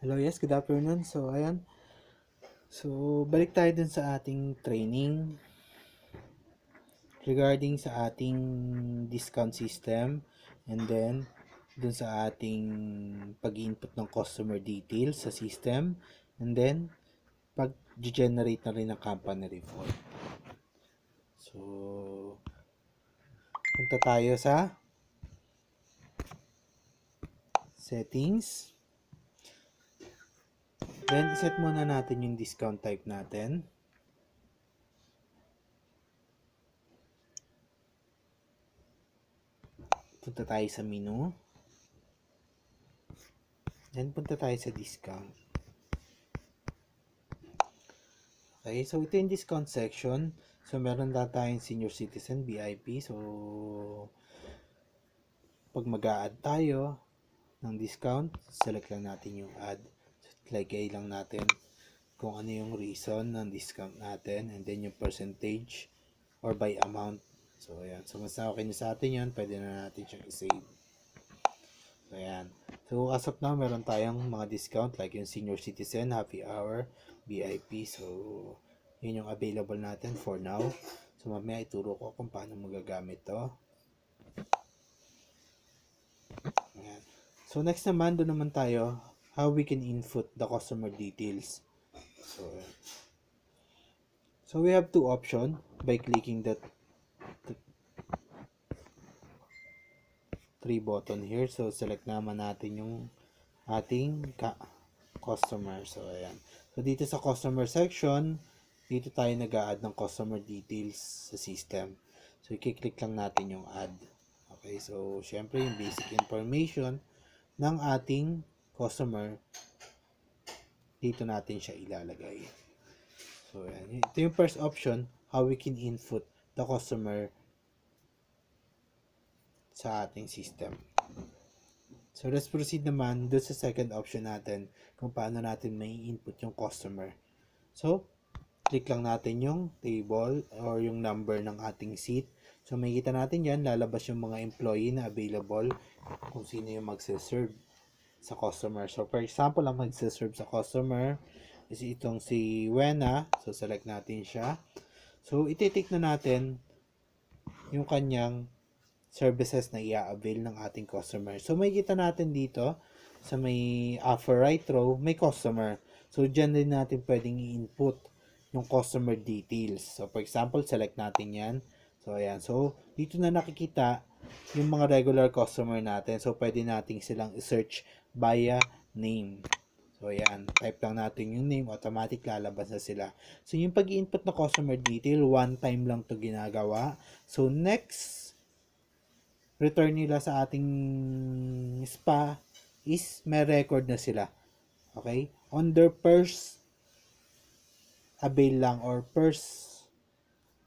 Hello, yes, good afternoon. So, ayan. So, balik tayo dun sa ating training regarding sa ating discount system and then dun sa ating pag-input ng customer details sa system and then pag-generate na rin ng company report. So, punta tayo sa settings. Then, set muna natin yung discount type natin. Punta tayo sa menu. Then, punta tayo sa discount. Okay, so ito yung discount section. So, meron na tayong senior citizen, VIP. So, pag mag-a-add tayo ng discount, select lang natin yung add. So, lagay lang natin kung ano yung reason ng discount natin and then yung percentage or by amount. So, ayan. So, mas okay na sa atin yan, pwede na natin siyang i-save. So, ayan. So, as of now, meron tayong mga discount like yung senior citizen, happy hour, VIP. So, yun yung available natin for now. So, mamaya ituro ko kung paano magagamit to. Ayan. So, next naman, doon naman tayo, how we can input the customer details. So we have two options by clicking the three button here. So, select naman natin yung ating customer. So, ayan. So, dito sa customer section, dito tayo nag-a-add ng customer details sa system. So, i-click lang natin yung add. Okay, so, syempre, yung basic information ng ating customer, dito natin siya ilalagay. So, ayan. Ito yung first option, how we can input the customer sa ating system. So, let's proceed naman doon sa second option natin kung paano natin may input yung customer. So, click lang natin yung table or yung number ng ating seat. So, makikita natin yan, lalabas yung mga employee na available kung sino yung magse-serve sa customer. So, for example, ang magse-serve sa customer is itong si Wena. So, select natin siya. So, iti-tick na natin yung kanyang services na i-avail ng ating customer. So, may kita natin dito sa may upper right row, may customer. So, dyan din natin pwedeng i-input yung customer details. So, for example, select natin yan. So, ayan. So, dito na nakikita yung mga regular customer natin. So, pwede natin silang i-search via name. So, ayan. Type lang natin yung name. Automatic lalabas na sila. So, yung pag-input na customer detail, one time lang to ginagawa. So, next return nila sa ating spa is may record na sila. Okay? On their first avail lang or first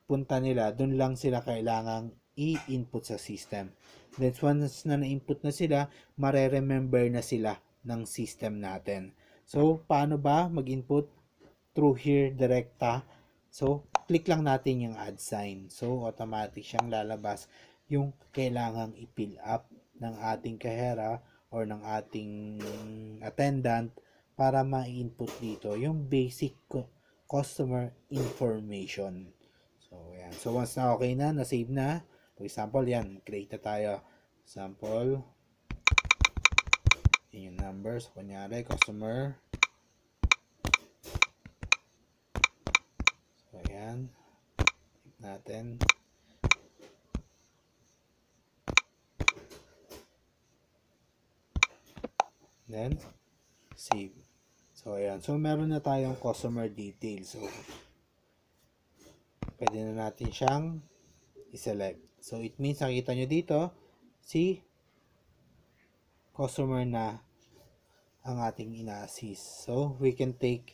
punta nila, dun lang sila kailangang i-input sa system. Then once na na-input na sila, mare-remember na sila ng system natin. So, paano ba mag-input? Through here, direkta. So, click lang natin yung add sign. So, automatic siyang lalabas yung kailangang i-fill up ng ating kahera or ng ating attendant para ma-input dito yung basic customer information. So, ayan. So, once na okay na, na-save na. For example, yan. Create na tayo. Example. Yan yung numbers. Kunyari, customer. So, ayan. Click natin. Then, save. So, ayan. So, meron na tayong customer details. So, pwede na natin siyang i-select. So, it means, nakita nyo dito, si customer na ang ating ina-assist. So, we can take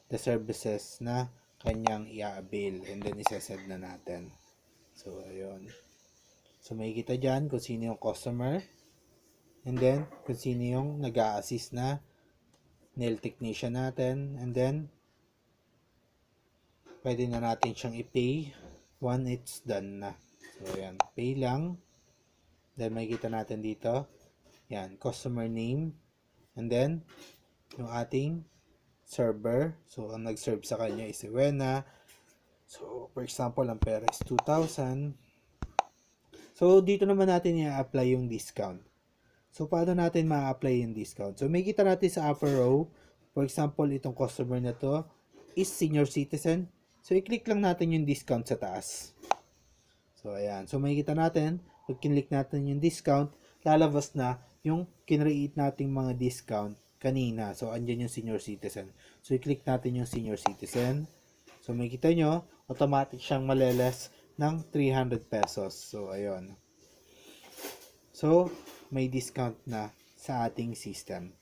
the services na kanyang i-avail and then isa-send na natin. So, ayun. So, makikita dyan kung sino yung customer and then kung sino yung nag-a-assist na nail technician natin and then pwede na natin siyang i-pay when it's done na. So, ayan. Pay lang. Then, makikita natin dito. Yan. Customer name. And then, yung ating server. So, ang nag-serve sa kanya is si Wena. So, for example, ang pera is 2,000. So, dito naman natin i-apply yung discount. So, paano natin ma-apply yung discount? So, may kita natin sa upper row. For example, itong customer na to is senior citizen. So, i-click lang natin yung discount sa taas. So, ayan. So, may kita natin, pag kinlik natin yung discount, lalabas na yung kinreate nating mga discount kanina. So, andyan yung senior citizen. So, i-click natin yung senior citizen. So, may kita nyo, automatic siyang maleles ng 300 pesos. So, ayun. So, may discount na sa ating system.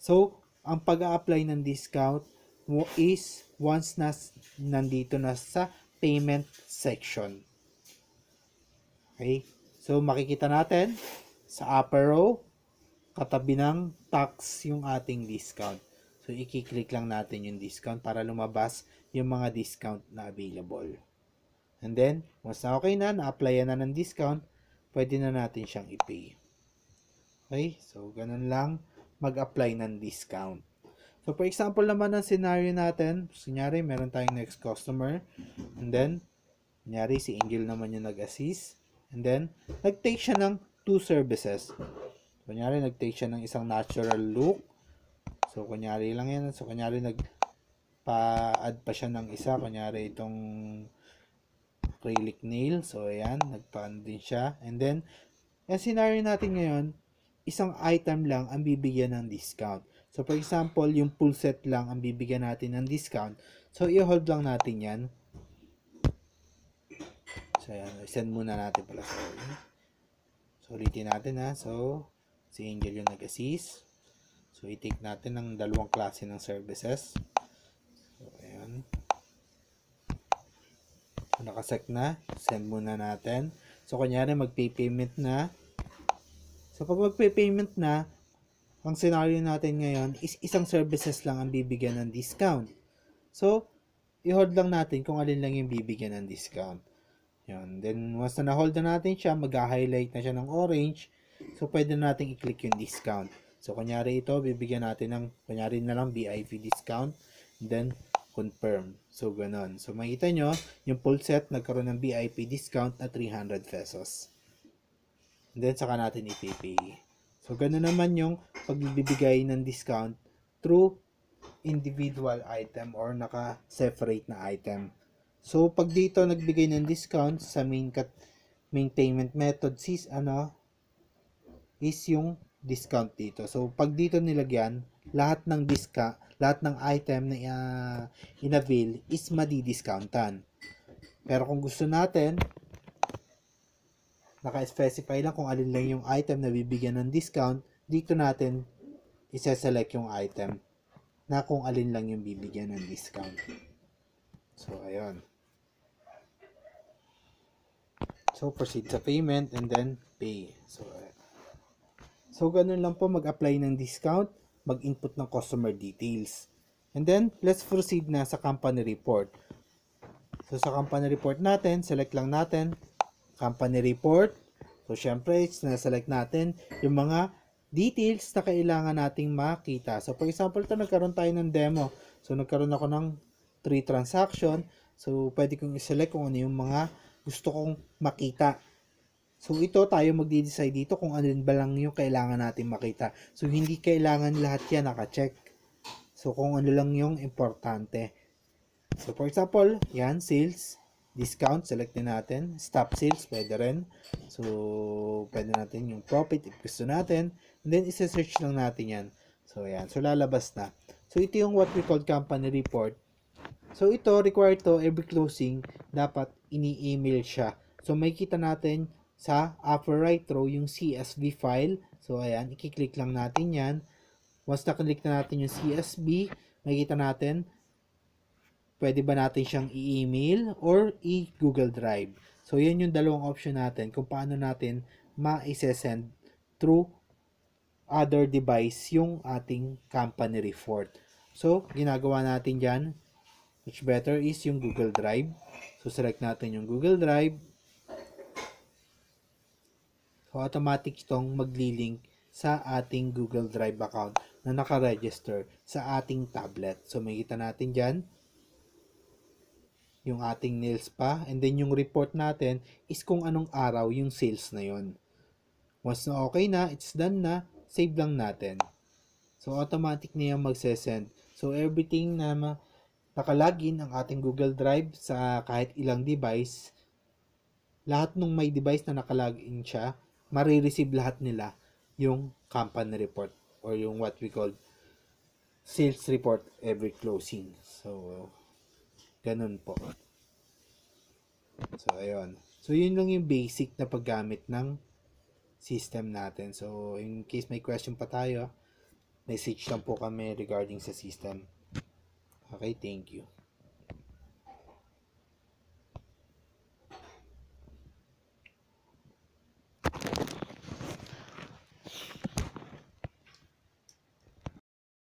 So, ang pag-a-apply ng discount mo is once na nandito na sa payment section. Okay? So, makikita natin sa upper row, katabi ng tax yung ating discount. So, i-click lang natin yung discount para lumabas yung mga discount na available. And then, once na okay na-applyan na ng discount, pwede na natin siyang i-pay. Okay? So, ganun lang mag-apply ng discount. So, for example naman ng scenario natin, kunyari, meron tayong next customer, and then, kunyari, si Angel naman yung nag-assist, and then, nag-take siya ng 2 services. Kunyari, nag-take siya ng isang natural look. So, kunyari lang yan. So, kunyari, nagpa-add pa siya ng isa. Kunyari, itong acrylic nail. So, ayan, nagpa-add din siya. And then, yung scenario natin ngayon, isang item lang ang bibigyan ng discount. So, for example, yung full set lang ang bibigyan natin ng discount. So, i-hold lang natin yan. So, ayan, send muna natin pala. So, ulitin natin ha. So, si Angel yung nag-assist. So, i-take natin ng dalawang klase ng services. So, ayan. So, nakasek na. Send muna natin. So, kunyari, mag-pay payment na. So, pag mag-payment na, ang scenario natin ngayon is isang services lang ang bibigyan ng discount. So, i-hold lang natin kung alin lang yung bibigyan ng discount. Yan. Then, once na na-hold na natin siya, mag-highlight na siya ng orange. So, pwede natin i-click yung discount. So, kunyari ito, bibigyan natin ng, kunyari na lang, VIP discount. Then, confirm. So, ganun. So, makita nyo, yung full set, nagkaroon ng VIP discount na 300 pesos. And then, saka natin ipipay. So, gano'n naman yung pagbibigay ng discount through individual item or naka-separate na item. So, pag dito nagbigay ng discount sa main payment method is yung discount dito. So, pag dito nilagyan, lahat ng item na in-avail is madi-discountan. Pero kung gusto natin, naka-specify lang kung alin lang yung item na bibigyan ng discount, dito natin isa-select yung item na kung alin lang yung bibigyan ng discount. So, ayun. So, proceed sa payment and then pay. So ganun lang po mag-apply ng discount, mag-input ng customer details. And then, let's proceed na sa company report. So, sa company report natin, select lang natin company report. So, syempre, na-select natin yung mga details na kailangan nating makita. So, for example, ito nagkaroon tayo ng demo. So, nagkaroon ako ng 3 transaction. So, pwede kong i-select kung ano yung mga gusto kong makita. So, ito tayo magde-decide dito kung ano ba lang yung kailangan natin makita. So, hindi kailangan lahat yan naka-check. So, kung ano lang yung importante. So, for example, yan, sales, discount, select din natin. Stop sales, pwede rin. So, pwede natin yung profit if gusto natin. And then, isa-search lang natin yan. So, yan. So, lalabas na. So, ito yung what we call company report. So, ito, required to, every closing, dapat ini-email siya. So, may kita natin sa upper right row yung CSV file. So, ayan, i-click lang natin yan. Once na-click na natin yung CSV, may kita natin, pwede ba natin siyang i-email or i-Google Drive. So, yan yung dalawang option natin kung paano natin ma-send through other device yung ating company report. So, ginagawa natin dyan, which better is yung Google Drive. So, select natin yung Google Drive. So, automatic itong magli-link sa ating Google Drive account. na naka-register sa ating tablet. So, makikita natin dyan yung ating nails pa. And then, yung report natin is kung anong araw yung sales na yon. Once na okay na, it's done na, save lang natin. So, automatic na yung magsesend. So, everything na nakalagin ang ating Google Drive sa kahit ilang device, lahat ng may device na nakalagin siya, marireceive lahat nila yung company report or yung what we call sales report every closing. So, ganun po. So, ayun. So, yun lang yung basic na paggamit ng system natin. So, in case may question pa tayo, message lang po kami regarding sa system. Okay, thank you.